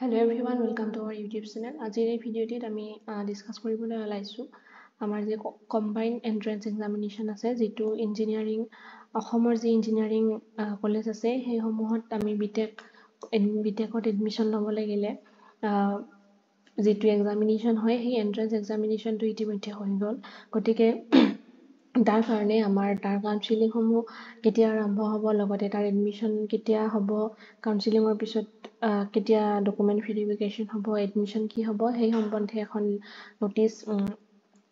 Hello everyone, welcome to our YouTube channel. আজিৰ এই ভিডিঅ'টিত আমি ডিসকাস কৰিবলৈ ওলাইছো আমাৰ যে কম্বাইন্ড এন্ট্ৰেন্স এক্সামিনেশন আছে যেটো ইঞ্জিনিয়াৰিং অসমৰ যে ইঞ্জিনিয়াৰিং কলেজ আছে সেই সমূহত আমি বিটেকত এডমিশন ল'ব লাগিলে যেটো এক্সামিনেশন হয় সেই এন্ট্ৰেন্স এক্সামিনেশনটো ইতিমধ্যে হৈ গ'ল গতিকে তাৰ কাৰণে আমাৰ তাৰ কাউন্সেলিং সমূহ কেতিয়া আৰম্ভ হ'ব লগতে তাৰ এডমিশন কেতিয়া হ'ব কাউন্সেলিংৰ পিছত কেতিয়া ডকুমেন্ট ভেৰিফিকেশন হ'ব এডমিশন কি হ'ব সেই সম্বন্ধে এখন নোটিস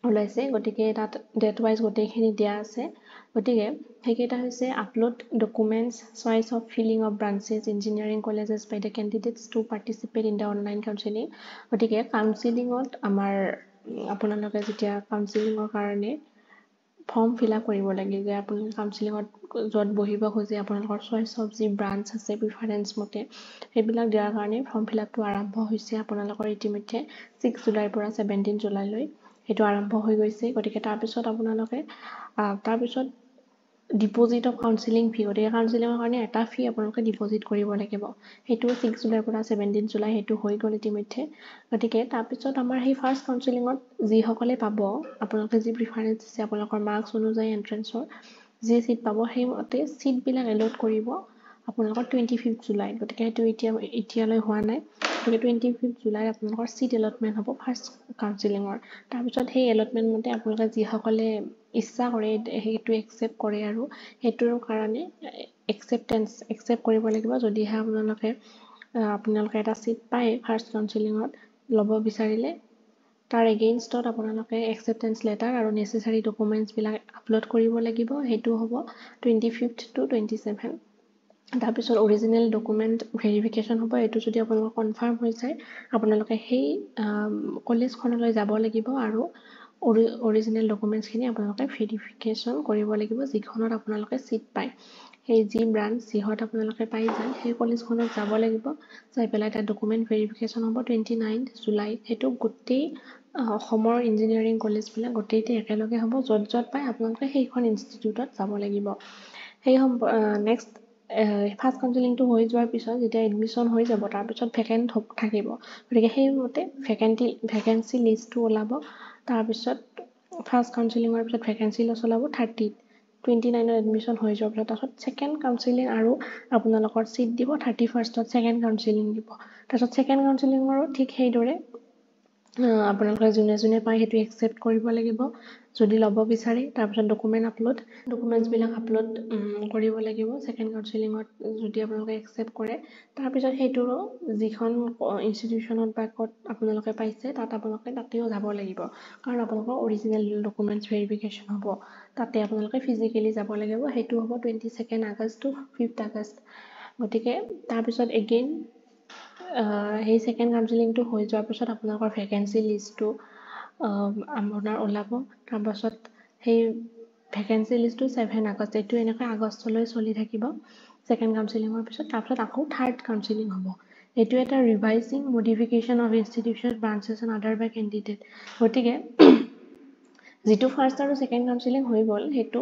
ওলাইছে গতিকে তাত ডেট ওয়াইজ গোটেইখিনি দিয়া আছে গতিকে সেইকেইটা হৈছে upload documents choice of filling of branches engineering colleges by the candidates to participate in the online counselling গতিকে কাউন্সেলিংত আমাৰ আপোনালোকে যেতিয়া কাউন্সেলিংৰ কাৰণে ফৰ্ম ফিল আপ কৰিব লাগে যে আপোনালোকে কাউন্সেলিংত যত বহিব খোজে আপোনালোকৰ চয়েস অফ যি ব্ৰাঞ্চ আছে প্ৰিফাৰেন্স মতে সেইবিলাক দিয়াৰ কাৰণে ফৰ্ম ফিল আপটো আৰম্ভ হৈছে আপোনালোকৰ ইতিমধ্যে 6 জুলাইৰ পৰা 17 জুলাইলৈ হেতু আৰম্ভ হৈ গৈছে গতিকে তাৰ পিছত আপোনালোকে তাৰ পিছত ডিপোজিট অফ কাউন্সেলিং ফি গতিকে কাউন্সেলিংৰ কাৰণে এটা ফি আপোনালোকে ডিপোজিট কৰিব লাগিব হেতু 6 জুলাইৰ পৰা 17 জুলাই হেতু হৈ গ'ল ইতিমধ্যে গতিকে তাৰ পিছত আমাৰ সেই ফাৰ্স্ট কাউন্সেলিংত যি সকলে পাব আপোনালোকে যি প্ৰিফাৰেন্স আছে আপোনালোকৰ মাৰ্কস অনুযায়ী এন্ট্ৰেন্সৰ যি সিট পাব সেই মতে সিট বিলাক এলট কৰিব আপোনালোকৰ 25 জুলাই গতিকে হেতু এতিয়ালৈ হোৱা নাই গতিকে 25 জুলাই আপোনালোকৰ সিট এলটমেন্ট হ'ব ফাৰ্স্ট কাউন্সেলিংৰ তাৰ পিছত সেই এলটমেন্ট মতে আপোনালোকে যি সকলে ইচ্ছা কৰে হেতু একসেপ্ট কৰে আৰু হেতুৰ কাৰণে একসেপ্ট কৰিব লাগিব যদিহে আপোনালোকে এটা সিট পায় ফাৰ্স্ট কাউন্সেলিংত ল'ব বিচাৰিলে তাৰ এগেইনষ্টত আপোনালোকে একসেপ্টেন্স লেটাৰ আৰু নেসেসাৰী ডকুমেন্টস বিলাক আপলোড কৰিব লাগিব হেতু হ'ব 25 to 27 তাৰ পিছত অৰিজিনাল ডকুমেন্ট ভেৰিফিকেশন হ'ব এটো যদি আপোনালোকৰ কনফাৰ্ম হৈ যায় আপোনালোকে সেই কলেজখনলৈ যাব লাগিব আৰু অৰিজিনাল ডকুমেন্টস খিনি আপোনালোকে ভেৰিফিকেশন কৰিব লাগিব যিখনত আপোনালোকে সিট পায় সেই যি ব্ৰাঞ্চ যিহত আপোনালোকে পাই যায় সেই কলেজখনত যাব লাগিব যাই পেলাই তাৰ ডকুমেন্ট ভেৰিফিকেশন হ'ব 29 জুলাই হেতু গোটেই অসমৰ ইঞ্জিনিয়াৰিং কলেজ বিলাক গোটেইতে একেলগে হ'ব যত পায় আপোনালোকে সেইখন ইনষ্টিটিউটত যাব লাগিব সেই নেক্সট ফাৰ্স্ট কাউন্সেলিংটো হৈ যোৱাৰ পিছত যেতিয়া এডমিশন হৈ যাব তাৰ পিছত ভেকেন্ট থাকিব গতিকে সেই মতে ভেকেন্সি লিষ্টটো ওলাব তাৰ পিছত ফাৰ্স্ট কাউন্সেলিংৰ পিছত ভেকেন্সি লিষ্ট ওলাব 29 এডমিশন হৈ যোৱাৰ পিছত তাৰপিছত সেকেন্ড কাউন্সেলিং আৰু আপোনালোকৰ সিট দিব 31st সেকেন্ড কাউন্সেলিং দিব তাৰপিছত সেকেন্ড কাউন্সেলিংৰো ঠিক সেইদৰে আপোনালোকে যোনে পায় হেতু একসেপ্ট কৰিব লাগিব যদি ল'ব বিচাৰে তাৰ পিছত ডকুমেন্টস বিলাক আপলোড কৰিব লাগিব সেকেন্ড কাউন্সেলিংত যদি আপোনালোকে একসেপ্ট কৰে তাৰ পিছত হেতুৰো যিখন ইনষ্টিটিউচনত বা কত আপোনালোকে পাইছে তাত আপোনালোকে তাতেও যাব লাগিব কাৰণ আপোনালোকৰ অৰিজিনাল ডকুমেন্টস ভেৰিফিকেশন হ'ব তাতে আপোনালোকে ফিজিক্যালি যাব লাগিব হেতু হ'ব 22 আগষ্ট to 5 আগষ্ট গতিকে তাৰ পিছত এগেইন সেই সেকেন্ড কাউন্সেলিংটো হৈ যোৱাৰ পিছত আপোনালোকৰ ভেকেন্সি লিষ্টটো আপোনাৰ ওলাব তাৰ পাছত সেই ভেকেন্সি লিষ্টটো 7 আগষ্ট এটো এনেকৈ আগষ্টলৈ চলি থাকিব সেকেন্ড কাউন্সেলিংৰ পিছত তাৰ পিছত আকৌ থাৰ্ড কাউন্সেলিং হ'ব এটো এটা revising modification of institution branches and other by candidate গতিকে যেটো ফাৰ্স্ট আৰু সেকেন্ড কাউন্সেলিং হৈ গ'ল হেতু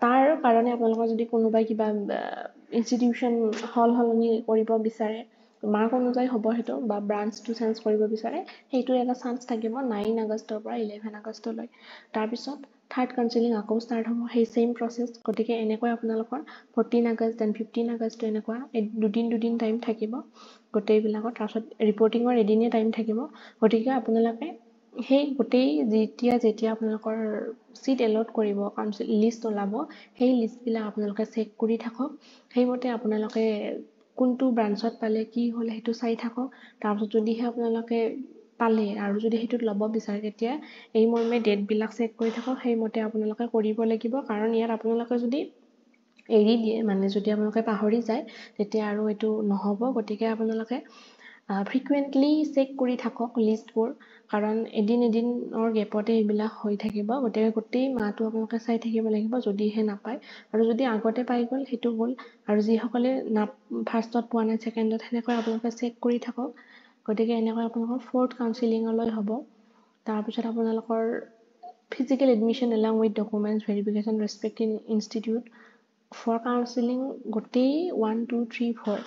তাৰ কাৰণে আপোনালোকৰ যদি কোনোবাই কিবা ইনষ্টিটিউশন হলনি কৰিব বিচাৰে মাৰ্ক অনুযায়ী হ'ব হেতু বা ব্ৰাঞ্চটো চেঞ্জ কৰিব বিচাৰে হেতু এটা চান্স থাকিব 9 আগষ্টৰ পৰা 11 আগষ্টলৈ তাৰ পিছত থাৰ্ড কাউন্সেলিং আকৌ ষ্টাৰ্ট হ'ব সেই সেম প্ৰসেস গতিকে এনেকৈ আপোনালোকৰ 14 আগষ্ট দেন 15 আগষ্ট এনেকুৱা দুদিন টাইম থাকিব গোটেই বিলাকৰ তাৰপিছত ৰিপৰ্টিংৰ এদিনে টাইম থাকিব গতিকে আপোনালোকে সেই গোটেই যেতিয়া আপোনালোকৰ সিট এলট কৰিব কাউন্সেল লিষ্ট ওলাব সেই লিষ্ট বিলাক আপোনালোকে চেক কৰি থাকক সেইমতে আপোনালোকে কোনটো ব্ৰাঞ্চত পালে কি হল হেতু চাই থাকক তাৰপিছত যদিহে আপোনালোকে পালে আৰু যদি হেতুত ল'ব বিচাৰে তেতিয়া এই মৰ্মে ডেট বিলাক চেক কৰি থাকক সেইমতে আপোনালোকে কৰিব লাগিব কাৰণ ইয়াত আপোনালোকে যদি এৰি দিয়ে মানে যদি আপোনালোকে পাহৰি যায় তেতিয়া আৰু এটো নহব গতিকে আপোনালোকে ফ্ৰিকুৱেন্টলি চেক কৰি থাকক লিষ্টবোৰ কাৰণ এদিনৰ গেপতে এইবিলাক হৈ থাকিব গতিকে গোটেই মাহটো আপোনালোকে চাই থাকিব লাগিব যদিহে নাপায় আৰু যদি আগতে পাই গ'ল হেতু হ'ল আৰু যি সকলে ফাৰ্স্টত পোৱা নাই সেকেন্ডত হেনেকৈ আপোনালোকে চেক কৰি থাকক গতিকে এনেকৈ আপোনালোকৰ ফৰ্থ কাউন্সেলিংলৈ হ'ব তাৰ পিছত আপোনালোকৰ physical admission along with documents verification respecting institute for counseling গোটেই 1 2 3 4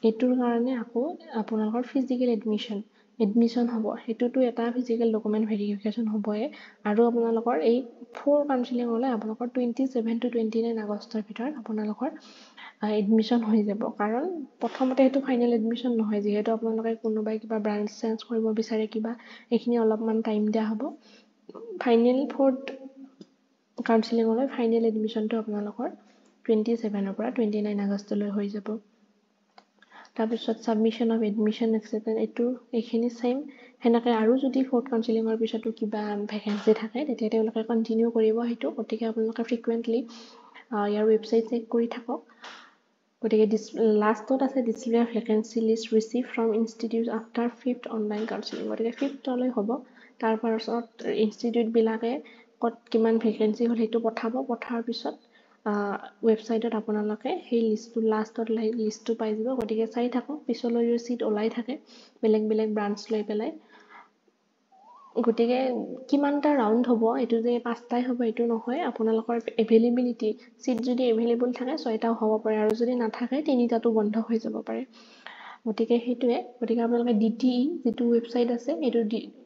এইটোৰ কাৰণে আকৌ আপোনালোকৰ ফিজিকেল এডমিশ্যন হ'ব। সেইটোতো এটা ফিজিকেল ডকুমেণ্ট ভেৰিফিকেশ্যন হ'বই আৰু আপোনালোকৰ এই 4 কাউন্সিলিঙলৈ আপোনালোকৰ 27 to 29 আগষ্টৰ ভিতৰত আপোনালোকৰ এডমিশ্যন হৈ যাব। কাৰণ প্ৰথমতে সেইটো ফাইনেল এডমিশ্যন নহয়, যিহেতু আপোনালোকে কোনোবাই কিবা ব্ৰাঞ্চ চেঞ্জ কৰিব বিচাৰে কিবা, এইখিনি অলপমান টাইম দিয়া হ'ব। ফাইনেল 4th কাউন্সিলিঙলৈ ফাইনেল এডমিশ্যনটো আপোনালোকৰ 27ৰ পৰা 29 আগষ্টলৈ হৈ যাব। তাৰপিছত ছাবমিশ্যন অফ এডমিশ্যন একচেপ্টেঞ্চ এইখিনি ছেইম সেনেকৈ। আৰু যদি 4th কাউন্সিলিঙৰ পিছতো কিবা ভেকেঞ্চি থাকে তেতিয়া তেওঁলোকে কণ্টিনিউ কৰিব সেইটো। গতিকে আপোনালোকে ফ্ৰিকুৱেণ্টলি ইয়াৰ ৱেবছাইট চেক কৰি থাকক। গতিকে লাষ্টত আছে display of vacancy list receive from institute after 5th online counselling. গতিকে 5thলৈ হ'ব। তাৰ পাছত ইনষ্টিটিউটবিলাকে ক'ত কিমান ভেকেঞ্চি হ'ল সেইটো পঠাৰ পিছত ৱেবছাইটত আপোনালোকে সেই লিষ্টটো লাষ্টত লিষ্টটো পাই যাব। গতিকে চাই থাকক, পিছলৈও চিট ওলাই থাকে বেলেগ বেলেগ ব্ৰাঞ্চ লৈ পেলাই। গতিকে কিমানটা ৰাউণ্ড হ'ব, এইটো যে 5টাই হ'ব এইটো নহয়। আপোনালোকৰ এভেইলেবিলিটি চিট যদি এভেইলেবল থাকে 6টাও হ'ব পাৰে, আৰু যদি নাথাকে 3টাতো বন্ধ হৈ যাব পাৰে। গতিকে সেইটোৱে। গতিকে আপোনালোকে DTE যিটো ৱেবছাইট আছে এইটো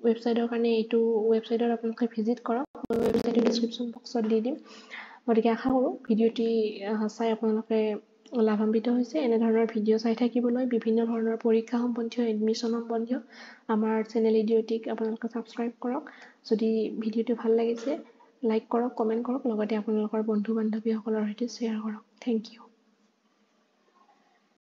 ৱেবছাইটৰ কাৰণে এইটো ৱেবছাইটত আপোনালোকে ভিজিট কৰক। মই ৱেবছাইটৰ ডিছক্ৰিপশ্যন বক্সত দি দিম। গতিকে আশা কৰোঁ ভিডিঅ'টি চাই আপোনালোকে লাভান্বিত হৈছে। এনেধৰণৰ ভিডিঅ' চাই থাকিবলৈ বিভিন্ন ধৰণৰ পৰীক্ষা সম্বন্ধীয় এডমিশ্যন সম্বন্ধীয় আমাৰ চেনেল ইডিঅ'টিক আপোনালোকে ছাবস্ক্ৰাইব কৰক। যদি ভিডিঅ'টো ভাল লাগিছে লাইক কৰক, কমেণ্ট কৰক, লগতে আপোনালোকৰ বন্ধু বান্ধৱীসকলৰ সৈতে শ্বেয়াৰ কৰক। Thank U.